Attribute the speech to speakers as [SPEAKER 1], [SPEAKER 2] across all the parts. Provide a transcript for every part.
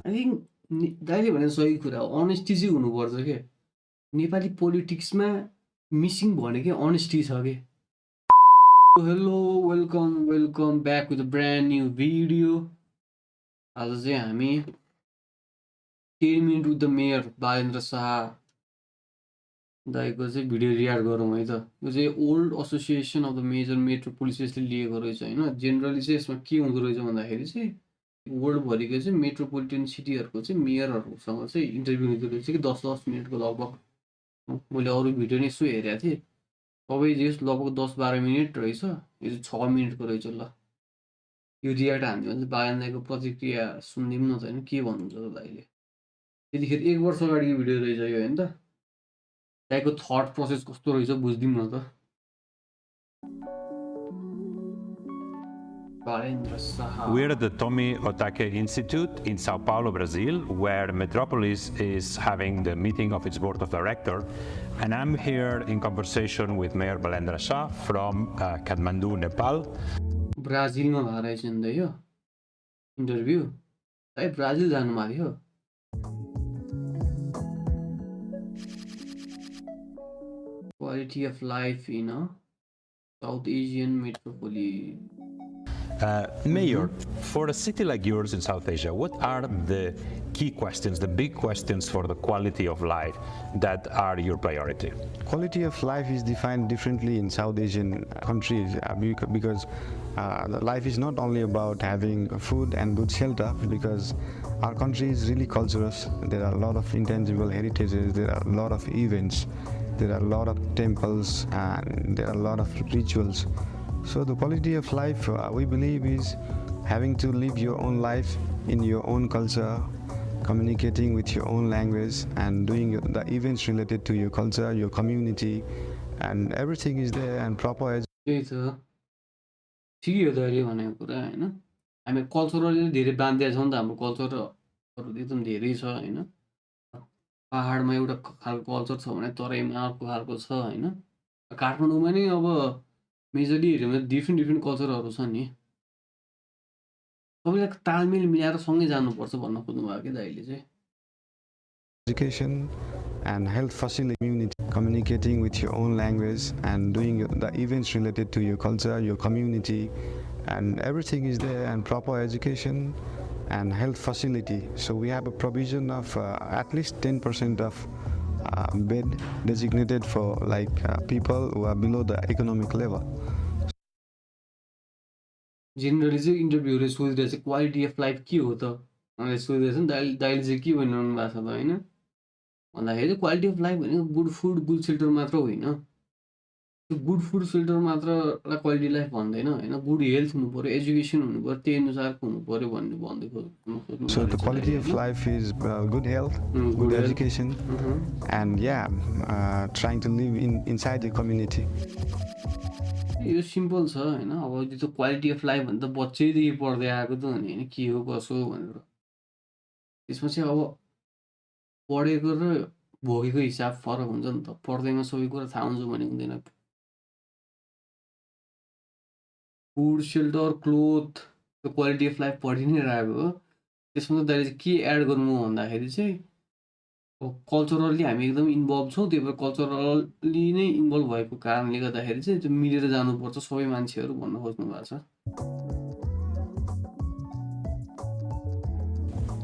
[SPEAKER 1] I think दाइले भने सही कुरा हो, अनेस्टी चाहिँ हुनुपर्छ के। नेपाली पोलिटिक्समा मिसिङ भनेकै अनेस्टी छ के। Hello welcome back with a brand new video. आज चाहिँ हामी 10 minute with the mayor Balendra Shah दाइको चाहिँ भिडियो रियाक्ट गरौँ है त। यो चाहिँ old association of the major मेट्रोपोलिसेसले लिएको रहेछ होइन। जेनरली चाहिँ यसमा के हुँदो रहेछ भन्दाखेरि चाहिँ वर्ल्डभरिको चाहिँ मेट्रोपोलिटन सिटीहरूको चाहिँ मेयरहरूसँग चाहिँ इन्टरभ्यू लिँदो रहेछ कि 10-10 मिनटको लगभग। मैले अरू भिडियो नै यसो हेरेको थिएँ, सबै जस लगभग 10-12 मिनट रहेछ। यो चाहिँ 6 मिनटको रहेछ। ल यो रियाक्ट हान्यो भने चाहिँ बालेन्द्रको प्रतिक्रिया सुनिदिउँ न त होइन, के भन्नुहुन्छ त दाइले। त्यतिखेर 1 वर्ष अगाडिको भिडियो रहेछ यो होइन त। दाइको थट प्रोसेस कस्तो रहेछ बुझिदिउँ न त।
[SPEAKER 2] We're at the Tomi Otake Institute in Sao Paulo, Brazil, where Metropolis is having the meeting of its board of directors. And I'm here in conversation with Mayor Balendra Shah from Kathmandu, Nepal.
[SPEAKER 1] ब्राजिलमा भएर रहेछ नि त यो interview. है Brazil जानुभएको थियो। Quality of life in a South Asian metropolis.
[SPEAKER 2] Mayor, for a city like yours in South Asia, what are the key questions, the big questions for the quality of life that are your priority?
[SPEAKER 3] Quality of life is defined differently in South Asian countries because life is not only about having food and good shelter, because our country is really culturous. There are a lot of intangible heritages, there are a lot of events, there are a lot of temples, and there are a lot of rituals. So the quality of life, we believe, is having to live your own life in your own culture, communicating with your own language, and doing the events related to your culture, your community, and everything is there and proper.
[SPEAKER 1] त्यही त ठिकै हो दाइले भनेको कुरा होइन। हामी culturally धेरै बाँधिया छौँ नि त। हाम्रो कल्चरहरू एकदम धेरै छ होइन। पाहाडमा एउटा खालको कल्चर छ भने तराईमा अर्को खालको छ होइन। काठमाडौँमा नै अब मेजरली हेऱ्यो भने डिफ्रेन्ट कल्चरहरू छ नि। सबैलाई तालमेल मिलाएर सँगै जानुपर्छ भन्न खोज्नु भयो कि दाइले चाहिँ।
[SPEAKER 3] Education and health facility, community, communicating with your own language, and doing the events related to your culture, your community, and everything is there, and proper education and health facility. So we have a provision of at least 10% of bed designated for people who are below the economic level.
[SPEAKER 1] Generally चाहिँ इन्टरभ्यूहरू सोधिरहेको छ quality of life के हो त भनेर सोधिरहेछ नि। दाइले चाहिँ के भनिरहनु भएको छ त होइन भन्दाखेरि चाहिँ क्वालिटी अफ लाइफ भनेको गुड फुड गुड सेल्टर मात्र होइन। त्यो गुड फुड सेल्टर मात्रलाई क्वालिटी लाइफ भन्दैन होइन। गुड हेल्थ हुनु पऱ्यो, एजुकेसन हुनु पऱ्यो, त्यही अनुसारको हुनु पऱ्यो भन्दै खोज्नु।
[SPEAKER 3] So the quality of life is good health, good education, and trying to live inside the community.
[SPEAKER 1] यो सिम्पल छ होइन। अब त्यो क्वालिटी अफ लाइफ भने त बच्चैदेखि पढ्दै आएको त हो नि होइन, के हो कसो हो भनेर। त्यसमा चाहिँ अब पढेको र भोगेको हिसाब फरक हुन्छ नि त। पढ्दैमा सबै कुरा थाहा हुन्छ भने हुँदैन। फुड सेल्टर क्लोथ त्यो क्वालिटी अफ लाइफ पढि नै रहेको हो। त्यसमा त दाइले चाहिँ के एड गर्नु भन्दाखेरि चाहिँ अब कल्चरली हामी एकदम इन्भल्भ छौँ। त्यही भएर कल्चरली नै इन्भल्भ भएको कारणले गर्दाखेरि चाहिँ त्यो मिलेर जानुपर्छ सबै मान्छेहरू भन्न खोज्नु भएको छ।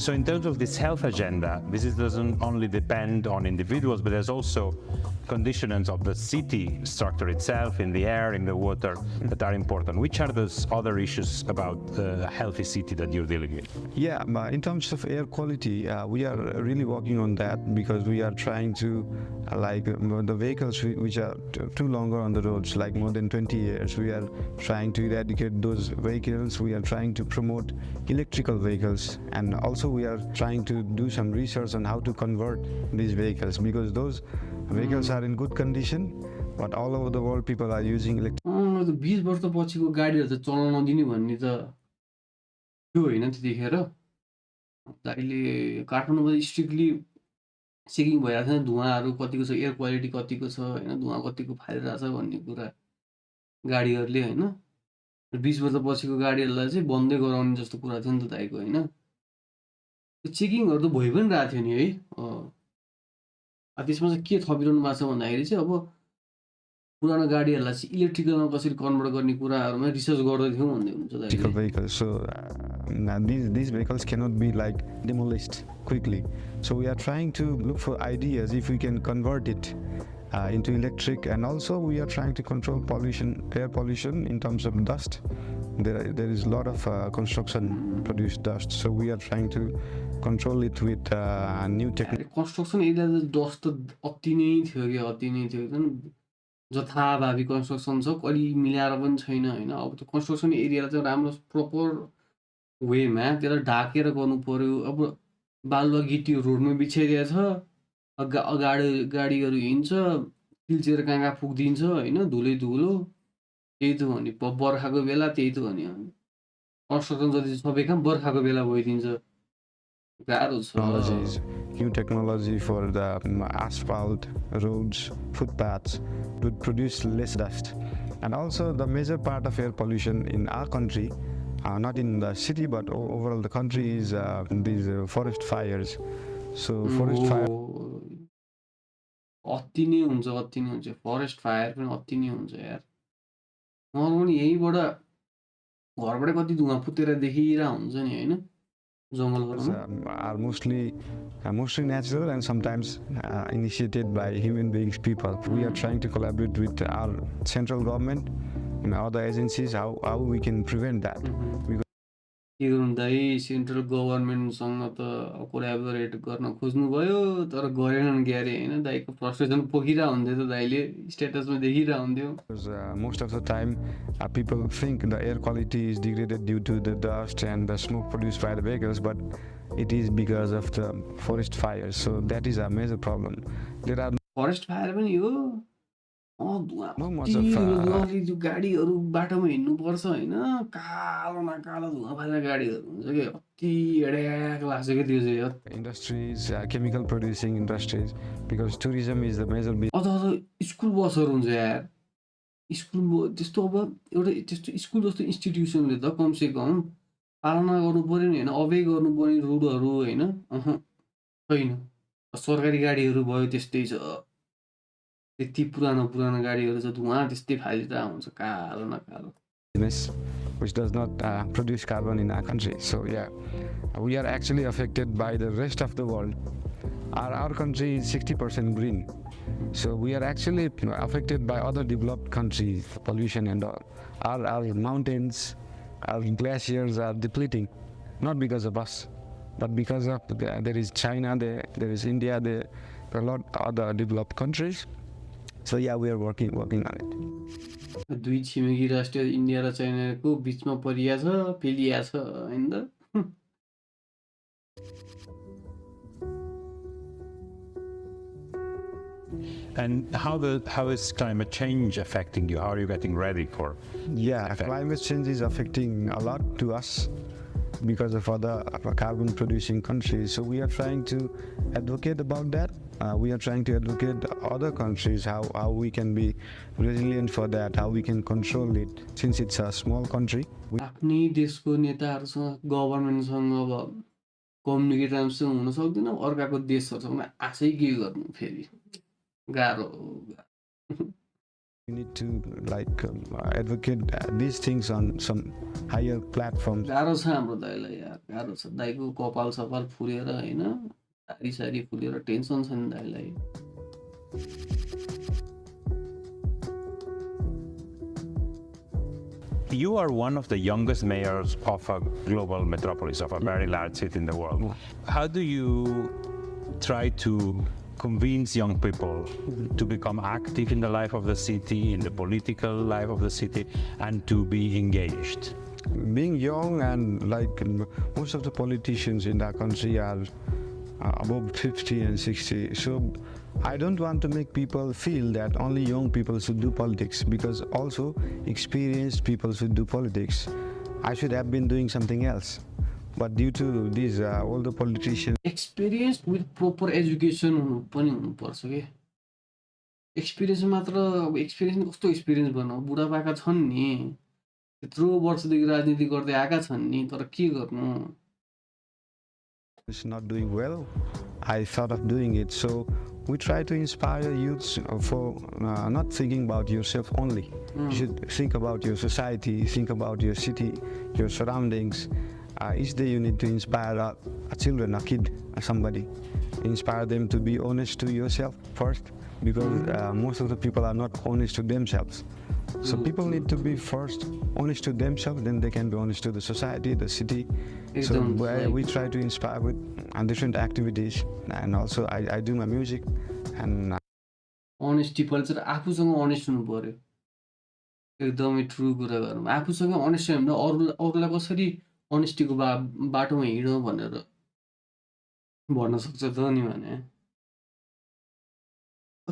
[SPEAKER 2] So in terms of this health agenda, this doesn't only depend on individuals, but there's also conditions of the city structure itself, in the air, in the water, that are important. Which are those other issues about a healthy city that you're dealing with?
[SPEAKER 3] Yeah, in terms of air quality, we are really working on that, because we are trying to, the vehicles which are too longer on the roads, like more than 20 years, we are trying to eradicate those vehicles. We are trying to promote electrical vehicles, and also we are trying to do some research on how to convert these vehicles, because those vehicles are in good condition, but all over the world people are using electric.
[SPEAKER 1] 20 वर्षपछिको गाडीहरू त चलाउन नदिने भन्ने त त्यो होइन त्यतिखेर। दाइले काठमाडौँमा स्ट्रिक्टली चेकिङ भइरहेको छ धुवाँहरू कतिको छ, एयर क्वालिटी कतिको छ होइन, धुवाँ कतिको फालिरहेको छ भन्ने कुरा गाडीहरूले होइन। 20 वर्षपछिको गाडीहरूलाई चाहिँ बन्दै गराउने जस्तो कुरा थियो नि त दाइको होइन। त्यो चेकिङहरू त भइ पनि रहेको थियो नि है। त्यसमा चाहिँ के थपिरहनु भएको छ भन्दाखेरि चाहिँ अब पुरानो गाडीहरूलाई चाहिँ इलेक्ट्रिकलमा कसरी कन्भर्ट गर्ने कुराहरूमा रिसर्च गर्दै थियौँ भन्दै हुन्छ दाइले।
[SPEAKER 3] electrical vehicles. So now these vehicles cannot be like demolished quickly. So we are trying to look for ideas if we can convert it into electric, and also we are trying to control pollution, air pollution in terms of dust. There is a lot of construction produced dust, so we are trying to control it with new technology.
[SPEAKER 1] Construction area त dust त अति नै थियो कि अति नै थियो एकदम जथाभावी कन्स्ट्रक्सन छ, कहिले मिलाएर पनि छैन होइन। अब त्यो कन्स्ट्रक्सन एरियालाई चाहिँ राम्रो प्रपर वेमा त्यसलाई ढाकेर गर्नु पर्यो। अब बालुवा गिटी रोडमा बिछाइदिएको छ, अगाडि गाडीहरू हिँड्छ, पिल्चेर कहाँ कहाँ पुगिदिन्छ होइन, धुलै धुलो। त्यही त हो नि, बर्खाको बेला त्यही त हो नि। कन्स्ट्रक्सन जति सबै काम बर्खाको बेला भइदिन्छ, गाह्रो छ।
[SPEAKER 3] Technologies, new technology for the asphalt roads, footpaths would produce less dust. And also the major part of air pollution in our country, not in the city but overall the country, is these forest fires. So forest fire
[SPEAKER 1] अति नै हुन्छ, अति नै हुन्छ। Forest fire पनि अति नै हुन्छ यार। मलाई पनि यहीँबाट घरबाट कति धुवा फुटेर देखिरहेको हुन्छ नि होइन, जङ्गलहरूमा।
[SPEAKER 3] are mostly natural and sometimes initiated by human beings, people. We are trying to collaborate with our central government and other agencies how we can prevent that.
[SPEAKER 1] के गर्नु दाइ, सेन्ट्रल गभर्मेन्टसँग त कोलाबोरेट गर्न खोज्नुभयो तर गरेनन् क्यारे होइन। दाइको फ्रस्ट्रेसन पोखिरहेको हुन्थ्यो त, दाइले स्ट्याटसमा देखिरहेको हुन्थ्यो।
[SPEAKER 3] Because most of the time people think the air quality is degraded due to the dust and the smoke produced by the vehicles, but it is because of the forest fires. So that is a major problem. There are
[SPEAKER 1] forest fire पनि हो, धुवा
[SPEAKER 3] No much
[SPEAKER 1] कति
[SPEAKER 3] of,
[SPEAKER 1] धुवाले त्यो गाडीहरू बाटोमा हिँड्नुपर्छ होइन, कालो न कालो धुवा फाल्ने गाडीहरू हुन्छ कि अति एड्याक लाग्छ कि त्यो चाहिँ।
[SPEAKER 3] industries, chemical producing industries, because tourism is the major
[SPEAKER 1] अथवा स्कुल बसहरू हुन्छ यार, स्कुल त्यस्तो अब एउटा त्यस्तो स्कुल जस्तो इन्स्टिट्युसनले त कमसेकम पालना गर्नु पऱ्यो नि होइन, अबै गर्नु पर्ने रुलहरू होइन, छैन। सरकारी गाडीहरू भयो त्यस्तै छ, त्यति पुरानो गाडीहरू छ, धुवा त्यस्तै फालिरहेको हुन्छ, कालो न कालो।
[SPEAKER 3] business which does not produce carbon in our country. So yeah, we are actually affected by the rest of the world. Our country is 60% green, so we are actually affected by other developed countries, pollution and all. Our mountains, our glaciers are depleting, not because of us, but because of there is China, there is India, there are a lot other developed countries. So yeah, we are working on it.
[SPEAKER 1] दुई छिमेकी राष्ट्र India र चाइनाको बिचमा परिया छ, फेलिया छ होइन त।
[SPEAKER 2] And how is climate change affecting you? How are you getting ready for?
[SPEAKER 3] Yeah,
[SPEAKER 2] effect?
[SPEAKER 3] climate change is affecting a lot to us because of other carbon producing countries. So we are trying to advocate about that. We are trying to advocate other countries how we can be resilient for that, how we can control it, since it's a small country.
[SPEAKER 1] आफ्नै देशको नेताहरूसँग गभर्मेन्टसँग अब communicate राम्रोसँग हुन सक्दैन, अर्काको देशहरूसँग आशै के गर्नु, फेरि गाह्रो।
[SPEAKER 3] We need to advocate these things on some higher platforms.
[SPEAKER 1] गाह्रो छ हाम्रो दाइलाई यार, गाह्रो छ। दाइको कपाल सपाल फुलेर होइन, सारी सारी फुलेर टेन्सन छ नि दाइलाई।
[SPEAKER 2] You are one of the youngest mayors of a global metropolis, of a very large city in the world. How do you try to convince young people to become active in the life of the city, in the political life of the city, and to be engaged?
[SPEAKER 3] Being young and most of the politicians in our country are above 50 and 60, so I don't want to make people feel that only young people should do politics, because also experienced people should do politics. I should have been doing something else, but due to these older politicians,
[SPEAKER 1] experience with proper education पनि हुनुपर्छ कि। Experience मात्र, अब experience कस्तो experience भनौँ, बुढापाका छन् नि, त्यत्रो वर्षदेखि राजनीति गर्दै आएका छन् नि, तर के गर्नु,
[SPEAKER 3] is not doing well, I thought of doing it. So we try to inspire youths for not thinking about yourself only. You should think about your society, think about your city, your surroundings. Each day you need to inspire a children, a kid, somebody. Inspire them to be honest to yourself first, because most of the people are not honest to themselves. So people need to be first honest to themselves, then they can be honest to the society, the city. So we try to inspire with different activities, and also I do my music, and
[SPEAKER 1] honesty पहिले चाहिँ आफूसँग honest हुनु पर्यो। एकदमै true कुरा गरौँ। आफूसँग honest छैन भने अरूलाई कसरी अनेस्टीको बाटोमा हिँडौँ भनेर भन्न सक्छ त नि भने।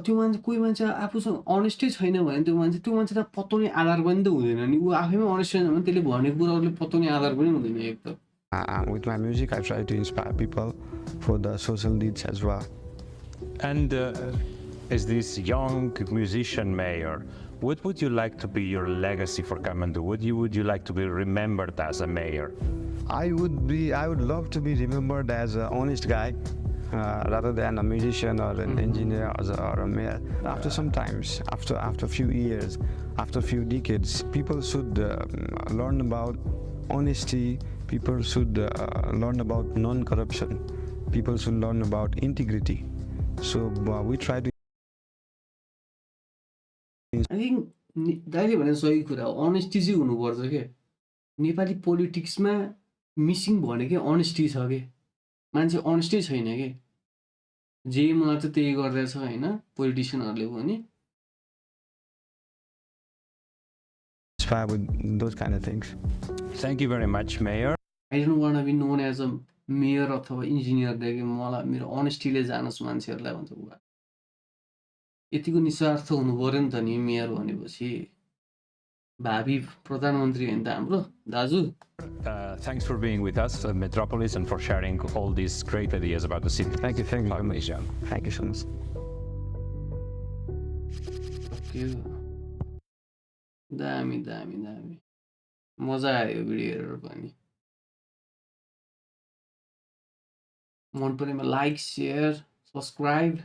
[SPEAKER 1] त्यो मान्छे कोही मान्छे आफूसँग अनेस्टै छैन भने त्यो मान्छेलाई पत्याउने आधार पनि त हुँदैन नि। ऊ आफैमा अनेस्ट छैन भने त्यसले भनेको कुराहरूले पत्याउने आधार पनि हुँदैन एक त।
[SPEAKER 3] with my music, I try to inspire people for the social needs as well.
[SPEAKER 2] And as this young musician mayor, what would you like to be your legacy for Kathmandu? Would you like to be remembered as a mayor?
[SPEAKER 3] I would love to be remembered as an honest guy, rather than a musician or an engineer or a mayor. After some times, after a few years, after a few decades, people should learn about honesty. People should learn about non-corruption. People should learn about integrity. So we try to.
[SPEAKER 1] I think दाइले भने सही कुरा हो। Honesty चाहिँ हुनुपर्छ के। नेपाली पोलिटिक्समा missing भनेकै अनेस्टी छ के। मान्छे अनेस्टै छैन के। जे मलाई त त्यही गर्दैछ होइन पोलिटिसियनहरूले पनि।
[SPEAKER 3] Inspire with those kind of things.
[SPEAKER 2] Thank you very much, Mayor.
[SPEAKER 1] I don't want to be known as a mayor अथवा इन्जिनियर देखि मलाई मेरो अनेस्टीले जानोस् मान्छेहरूलाई भन्छ बुवा। यतिको निस्वार्थ हुनु पर्यो नि त नि मेयर भनेपछि। भावी प्रधानमन्त्री होइन त हाम्रो दाजु।
[SPEAKER 2] Thanks for being with us at Metropolis and for sharing all these great ideas about the city.
[SPEAKER 3] Thank you very much.
[SPEAKER 2] Asia.
[SPEAKER 3] Thank you so much.
[SPEAKER 1] दामी दामी दामी मजा आयो भिडियो हेरेर पनि। मन परेमा लाइक, सेयर, सब्सक्राइब